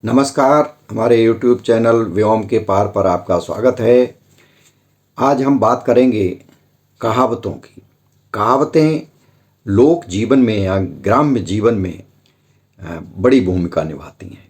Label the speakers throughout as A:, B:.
A: नमस्कार। हमारे YouTube channel व्योम के पार पर आपका स्वागत है। आज हम बात करेंगे कहावतों की। कहावतें लोक जीवन में या ग्राम्य जीवन में बड़ी भूमिका निभाती हैं।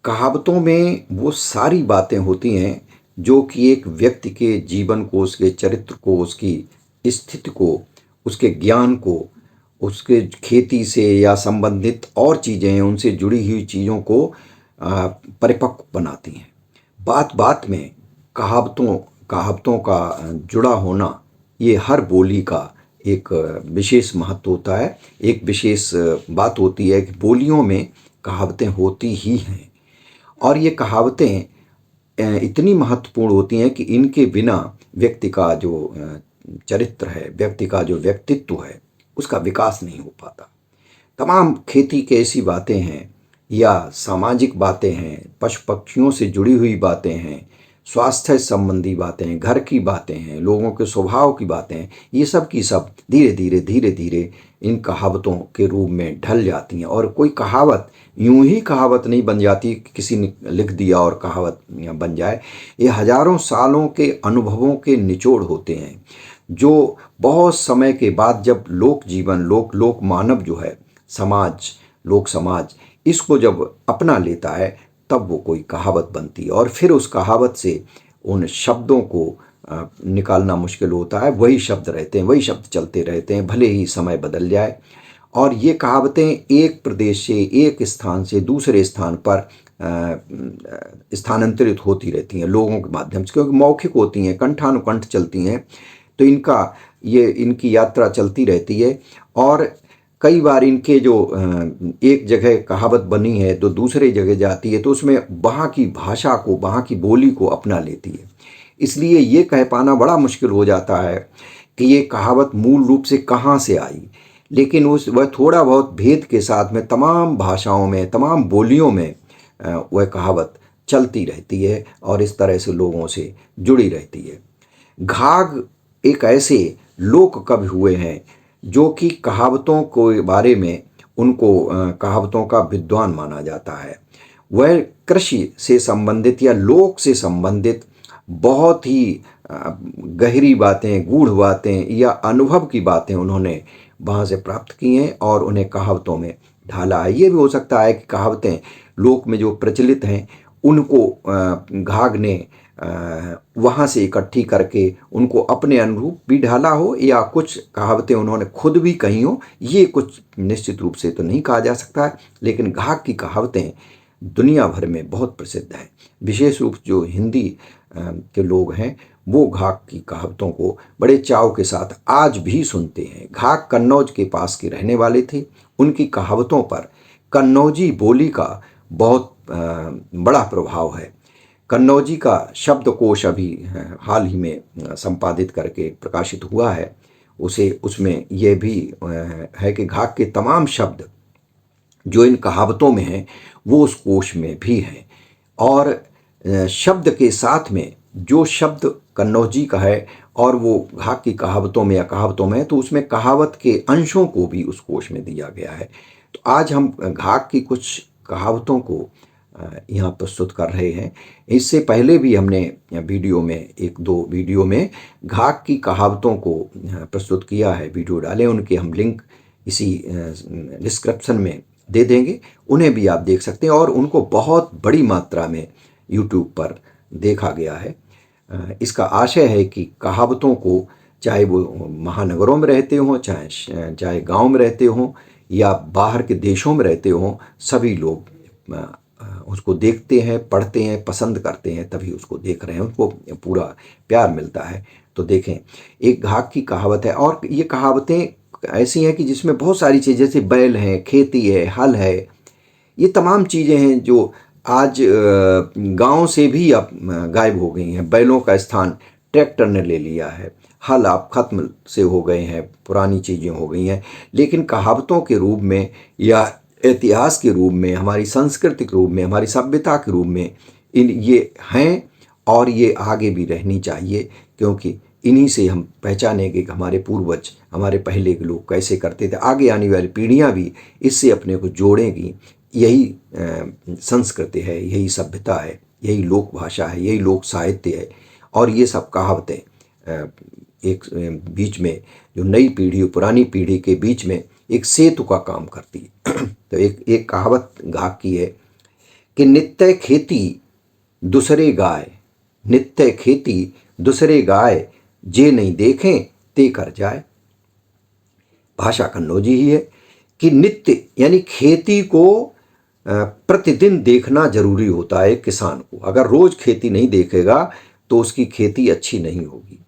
A: कहावतों में वो सारी बातें होती हैं जो कि एक व्यक्ति के जीवन को, उसके चरित्र को, उसकी स्थिति को, उसके ज्ञान को, उसके खेती से या संबंधित और चीज़ें हैं उनसे जुड़ी हुई चीज़ों को परिपक्व बनाती हैं। बात बात में कहावतों कहावतों का जुड़ा होना, ये हर बोली का एक विशेष महत्व होता है। एक विशेष बात होती है कि बोलियों में कहावतें होती ही हैं और ये कहावतें इतनी महत्वपूर्ण होती हैं कि इनके बिना व्यक्ति का जो चरित्र है, व्यक्ति का जो व्यक्तित्व है, उसका विकास नहीं हो पाता। तमाम खेती की ऐसी बातें हैं या सामाजिक बातें हैं, पशु पक्षियों से जुड़ी हुई बातें हैं, स्वास्थ्य संबंधी बातें हैं, घर की बातें हैं, लोगों के स्वभाव की बातें हैं, ये सब की सब धीरे धीरे इन कहावतों के रूप में ढल जाती हैं। और कोई कहावत यूं ही कहावत नहीं बन जाती कि किसी ने लिख दिया और कहावत बन जाए। ये हजारों सालों के अनुभवों के निचोड़ होते हैं जो बहुत समय के बाद जब लोक जीवन, लोक मानव जो है, समाज, लोक समाज इसको जब अपना लेता है तब वो कोई कहावत बनती है। और फिर उस कहावत से उन शब्दों को निकालना मुश्किल होता है। वही शब्द रहते हैं, वही शब्द चलते रहते हैं, भले ही समय बदल जाए। और ये कहावतें एक प्रदेश से, एक स्थान से दूसरे स्थान पर स्थानांतरित होती रहती हैं लोगों के माध्यम से, क्योंकि मौखिक होती हैं, कंठानुकंठ चलती हैं। तो इनकी यात्रा चलती रहती है। और कई बार इनके जो एक जगह कहावत बनी है तो दूसरे जगह जाती है तो उसमें वहाँ की भाषा को, वहाँ की बोली को अपना लेती है। इसलिए ये कह पाना बड़ा मुश्किल हो जाता है कि ये कहावत मूल रूप से कहाँ से आई। लेकिन वह थोड़ा बहुत भेद के साथ में तमाम भाषाओं में, तमाम बोलियों में वह कहावत चलती रहती है और इस तरह से लोगों से जुड़ी रहती है। घाघ एक ऐसे लोक कवि हुए हैं जो कि कहावतों के बारे में उनको कहावतों का विद्वान माना जाता है। वह कृषि से संबंधित या लोक से संबंधित बहुत ही गहरी बातें, गूढ़ बातें या अनुभव की बातें उन्होंने वहाँ से प्राप्त की हैं और उन्हें कहावतों में ढाला है। ये भी हो सकता है कि कहावतें लोक में जो प्रचलित हैं उनको घाघ ने वहाँ से इकट्ठी करके उनको अपने अनुरूप भी ढाला हो, या कुछ कहावतें उन्होंने खुद भी कही हो। ये कुछ निश्चित रूप से तो नहीं कहा जा सकता है, लेकिन घाघ की कहावतें दुनिया भर में बहुत प्रसिद्ध हैं। विशेष रूप जो हिंदी के लोग हैं वो घाघ की कहावतों को बड़े चाव के साथ आज भी सुनते हैं। घाघ कन्नौज के पास के रहने वाले थे। उनकी कहावतों पर कन्नौजी बोली का बहुत बड़ा प्रभाव है। कन्नौजी का शब्दकोश अभी हाल ही में संपादित करके प्रकाशित हुआ है। उसमें यह भी है कि घाघ के तमाम शब्द जो इन कहावतों में हैं वो उस कोश में भी हैं। और शब्द के साथ में जो शब्द कन्नौजी का है और वो घाघ की कहावतों में या कहावतों में है तो उसमें कहावत के अंशों को भी उस कोश में दिया गया है। तो आज हम घाघ की कुछ कहावतों को यहाँ प्रस्तुत कर रहे हैं। इससे पहले भी हमने वीडियो में, एक दो वीडियो में घाघ की कहावतों को प्रस्तुत किया है, वीडियो डाले, उनके हम लिंक इसी डिस्क्रिप्शन में दे देंगे। उन्हें भी आप देख सकते हैं और उनको बहुत बड़ी मात्रा में यूट्यूब पर देखा गया है। इसका आशय है कि कहावतों को, चाहे वो महानगरों में रहते हों, चाहे गाँव में रहते हों या बाहर के देशों में रहते हों, सभी लोग उसको देखते हैं, पढ़ते हैं, पसंद करते हैं, तभी उसको देख रहे हैं, उनको पूरा प्यार मिलता है। तो देखें, एक घाघ की कहावत है और ये कहावतें ऐसी हैं कि जिसमें बहुत सारी चीज़ें, जैसे बैल हैं, खेती है, हल है, ये तमाम चीज़ें हैं जो आज गांव से भी अब गायब हो गई हैं। बैलों का स्थान ट्रैक्टर ने ले लिया है, हल आप खत्म से हो गए हैं, पुरानी चीज़ें हो गई हैं। लेकिन कहावतों के रूप में या इतिहास के रूप में, हमारी संस्कृति के रूप में, हमारी सभ्यता के रूप में ये हैं और ये आगे भी रहनी चाहिए, क्योंकि इन्हीं से हम पहचानेंगे कि हमारे पूर्वज, हमारे पहले के लोग कैसे करते थे। आगे आने वाली पीढ़ियां भी इससे अपने को जोड़ेंगी, यही संस्कृति है, यही सभ्यता है, यही लोक भाषा है, यही लोक साहित्य है। और ये सब कहावतें एक बीच में जो नई पीढ़ी और पुरानी पीढ़ी के बीच में एक सेतु का काम करती है। तो एक कहावत घाक की है कि नित्य खेती दूसरे गाय, नित्य खेती दूसरे गाय, जे नहीं देखें ते कर जाए। भाषा कन्नौजी ही है कि नित्य यानी खेती को प्रतिदिन देखना जरूरी होता है किसान को। अगर रोज खेती नहीं देखेगा तो उसकी खेती अच्छी नहीं होगी।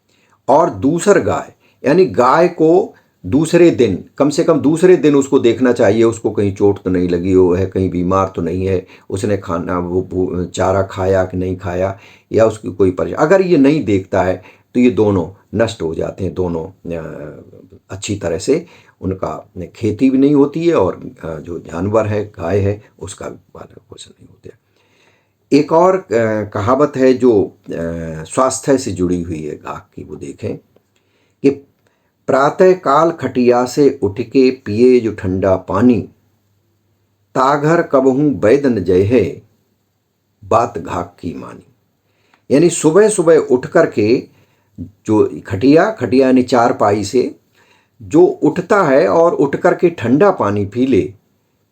A: और दूसर गाय यानी गाय को दूसरे दिन, कम से कम दूसरे दिन उसको देखना चाहिए, उसको कहीं चोट तो नहीं लगी हो है, कहीं बीमार तो नहीं है, उसने खाना वो चारा खाया कि नहीं खाया, या उसकी कोई परेशानी। अगर ये नहीं देखता है तो ये दोनों नष्ट हो जाते हैं, दोनों अच्छी तरह से उनका खेती भी नहीं होती है और जो जानवर है गाय है उसका भी पालन पोषण नहीं होता है। एक और कहावत है जो स्वास्थ्य से जुड़ी हुई है घाक की, वो देखें कि प्रातः काल खटिया से उठ के पिए जो ठंडा पानी, ताघर कबहू वैद न जय है, बात घाक की मानी। यानी सुबह सुबह उठ कर के जो खटिया यानी चारपाई से जो उठता है और उठ कर के ठंडा पानी पी ले,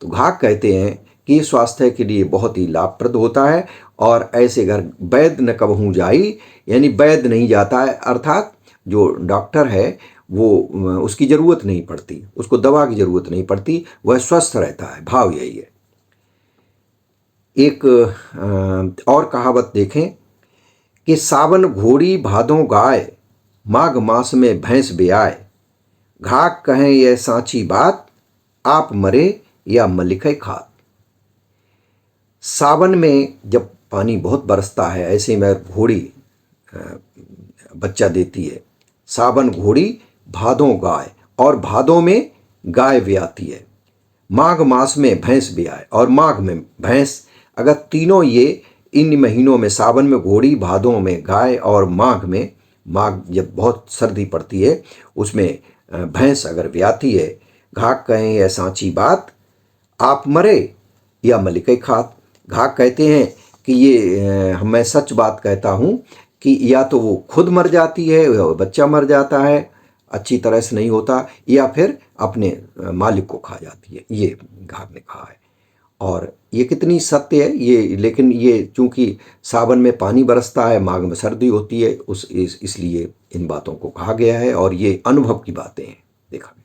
A: तो घाक कहते हैं कि ये स्वास्थ्य के लिए बहुत ही लाभप्रद होता है। और ऐसे घर वैद न कबहू जाई, यानी वैद नहीं जाता है, अर्थात जो डॉक्टर है वो उसकी ज़रूरत नहीं पड़ती, उसको दवा की ज़रूरत नहीं पड़ती, वह स्वस्थ रहता है। भाव यही है। एक और कहावत देखें कि सावन घोड़ी भादों गाय, माघ मास में भैंस ब्याय, घाक कहें यह सांची बात, आप मरे या मलिकै खात। सावन में जब पानी बहुत बरसता है, ऐसे में घोड़ी बच्चा देती है, सावन घोड़ी भादों गाय, और भादों में गाय ब्याती है, माघ मास में भैंस ब्याए और माघ में भैंस। अगर तीनों ये इन महीनों में, सावन में घोड़ी, भादों में गाय और माघ में, माघ जब बहुत सर्दी पड़ती है उसमें भैंस अगर ब्याती है, घाक कहें यह सांची बात, आप मरे या मलिकै खात। घाक कहते हैं कि ये मैं सच बात कहता हूँ कि या तो वो खुद मर जाती है, बच्चा मर जाता है, अच्छी तरह से नहीं होता, या फिर अपने मालिक को खा जाती है, ये घाक ने कहा है। और ये कितनी सत्य है ये, लेकिन ये चूंकि सावन में पानी बरसता है, माघ में सर्दी होती है, इसलिए इन बातों को कहा गया है और ये अनुभव की बातें हैं। देखा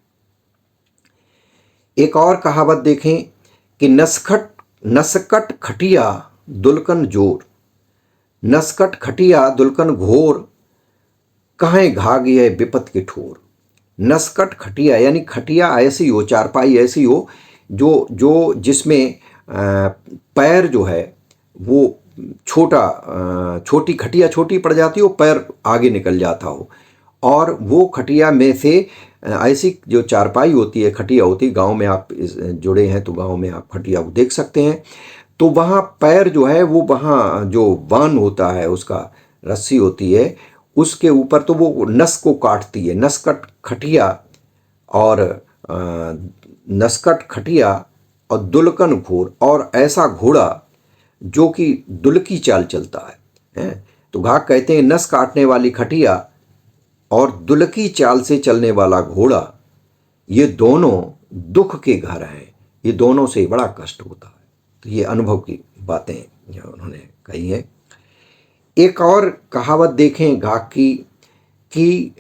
A: एक और कहावत देखें कि नसकट खटिया दुल्कन जोर, नसकट खटिया दुल्कन घोर, कहें घाग यह विपत के ठोर। नसकट खटिया यानी खटिया ऐसी हो, चारपाई ऐसी हो जो जिसमें पैर जो है वो छोटी खटिया छोटी पड़ जाती हो, पैर आगे निकल जाता हो, और वो खटिया में से ऐसी जो चारपाई होती है, खटिया होती है, गांव में आप जुड़े हैं तो गांव में आप खटिया को देख सकते हैं, तो वहाँ पैर जो है वो वहाँ जो बान होता है, उसका रस्सी होती है उसके ऊपर, तो वो नस को काटती है। नसकट खटिया और नसकट खटिया और दुल्कन घोर, और ऐसा घोड़ा जो कि दुल्की चाल चलता है। तो घाक कहते हैं नस काटने वाली खटिया और दुल्की चाल से चलने वाला घोड़ा, ये दोनों दुख के घर हैं, ये दोनों से बड़ा कष्ट होता है। तो ये अनुभव की बातें जो उन्होंने कही हैं। एक और कहावत देखें घाक की कि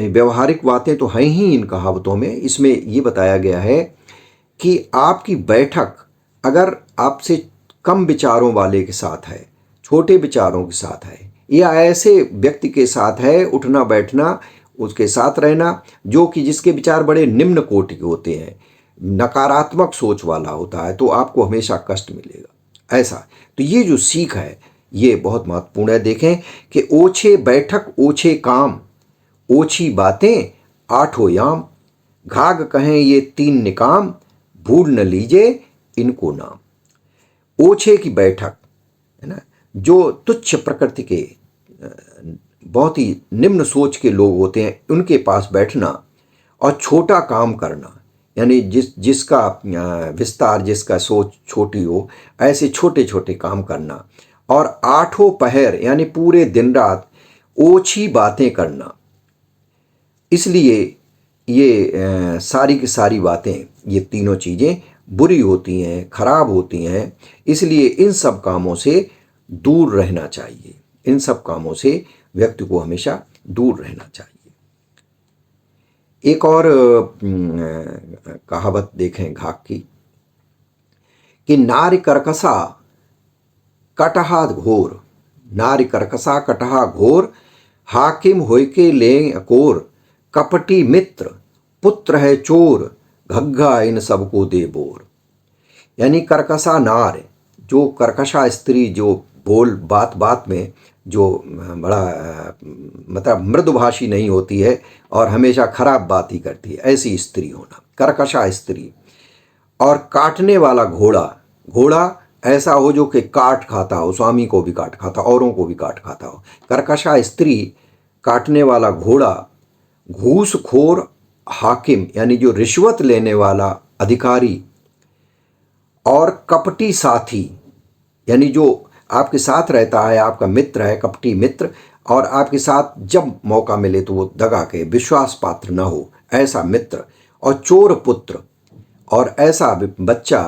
A: व्यवहारिक बातें तो हैं ही इन कहावतों में। इसमें ये बताया गया है कि आपकी बैठक अगर आपसे कम विचारों वाले के साथ है, छोटे विचारों के साथ है, या ऐसे व्यक्ति के साथ है, उठना बैठना उसके साथ रहना जो कि जिसके विचार बड़े निम्न कोटि के होते हैं, नकारात्मक सोच वाला होता है, तो आपको हमेशा कष्ट मिलेगा। ऐसा तो ये जो सीख है ये बहुत महत्वपूर्ण है। देखें कि ओछे बैठक ओछे काम, ओछी बातें आठों याम, घाग कहें ये तीन निकाम, भूल न लीजे इनको नाम। ओछे की बैठक है ना, जो तुच्छ प्रकृति के बहुत ही निम्न सोच के लोग होते हैं, उनके पास बैठना और छोटा काम करना, यानी जिसका विस्तार, जिसका सोच छोटी हो, ऐसे छोटे छोटे काम करना। और आठों पहर यानी पूरे दिन रात ओछी बातें करना। इसलिए ये सारी की सारी बातें, ये तीनों चीज़ें बुरी होती हैं, खराब होती हैं। इसलिए इन सब कामों से दूर रहना चाहिए। इन सब कामों से व्यक्ति को हमेशा दूर रहना चाहिए। एक और कहावत देखें घाक की कि नारी कर्कशा कटहा घोर, नारी कर्कशा कटहा घोर, हाकिम होयके ले अकोर, कपटी मित्र पुत्र है चोर, घग्गा इन सबको दे बोर। यानी कर्कशा नार, जो कर्कशा स्त्री, जो बोल बात बात में जो बड़ा मतलब मृदुभाषी नहीं होती है और हमेशा खराब बात ही करती है, ऐसी स्त्री होना कर्कशा स्त्री। और काटने वाला घोड़ा, घोड़ा ऐसा हो जो कि काट खाता हो, स्वामी को भी काट खाता, औरों को भी काट खाता हो। कर्कशा स्त्री, काटने वाला घोड़ा, घूसखोर हाकिम यानी जो रिश्वत लेने वाला अधिकारी, और कपटी साथी यानी जो आपके साथ रहता है, आपका मित्र है, कपटी मित्र, और आपके साथ जब मौका मिले तो वो दगा के विश्वास पात्र न हो, ऐसा मित्र। और चोर पुत्र, और ऐसा बच्चा,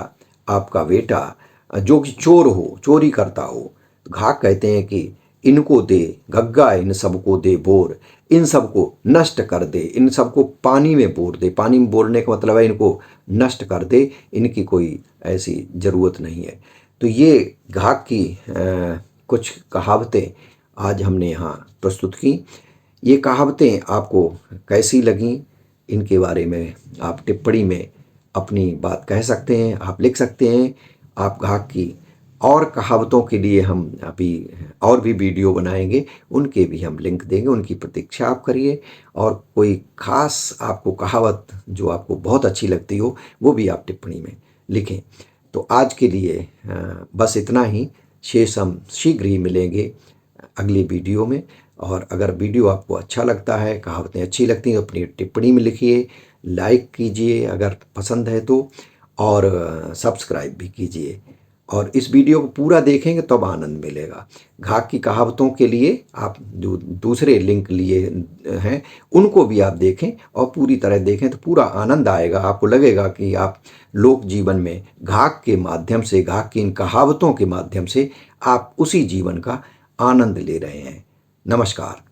A: आपका बेटा जो कि चोर हो, चोरी करता हो। घाक कहते हैं कि इनको दे, घग्गा इन सबको दे बोर, इन सबको नष्ट कर दे, इन सबको पानी में बोर दे। पानी में बोरने का मतलब है इनको नष्ट कर दे, इनकी कोई ऐसी ज़रूरत नहीं है। तो ये घाक की कुछ कहावतें आज हमने यहाँ प्रस्तुत की। ये कहावतें आपको कैसी लगीं, इनके बारे में आप टिप्पणी में अपनी बात कह सकते हैं, आप लिख सकते हैं। आप घाक की और कहावतों के लिए हम अभी और भी वीडियो बनाएंगे, उनके भी हम लिंक देंगे, उनकी प्रतीक्षा आप करिए। और कोई ख़ास आपको कहावत जो आपको बहुत अच्छी लगती हो, वो भी आप टिप्पणी में लिखें। तो आज के लिए बस इतना ही। शेष हम शीघ्र ही मिलेंगे अगली वीडियो में। और अगर वीडियो आपको अच्छा लगता है, कहावतें अच्छी लगती हैं, तो अपनी टिप्पणी में लिखिए, लाइक कीजिए अगर पसंद है तो, और सब्सक्राइब भी कीजिए। और इस वीडियो को पूरा देखेंगे तब आनंद मिलेगा। घाक की कहावतों के लिए आप जो दूसरे लिंक लिए हैं उनको भी आप देखें और पूरी तरह देखें तो पूरा आनंद आएगा। आपको लगेगा कि आप लोक जीवन में घाक के माध्यम से, घाक की इन कहावतों के माध्यम से आप उसी जीवन का आनंद ले रहे हैं। नमस्कार।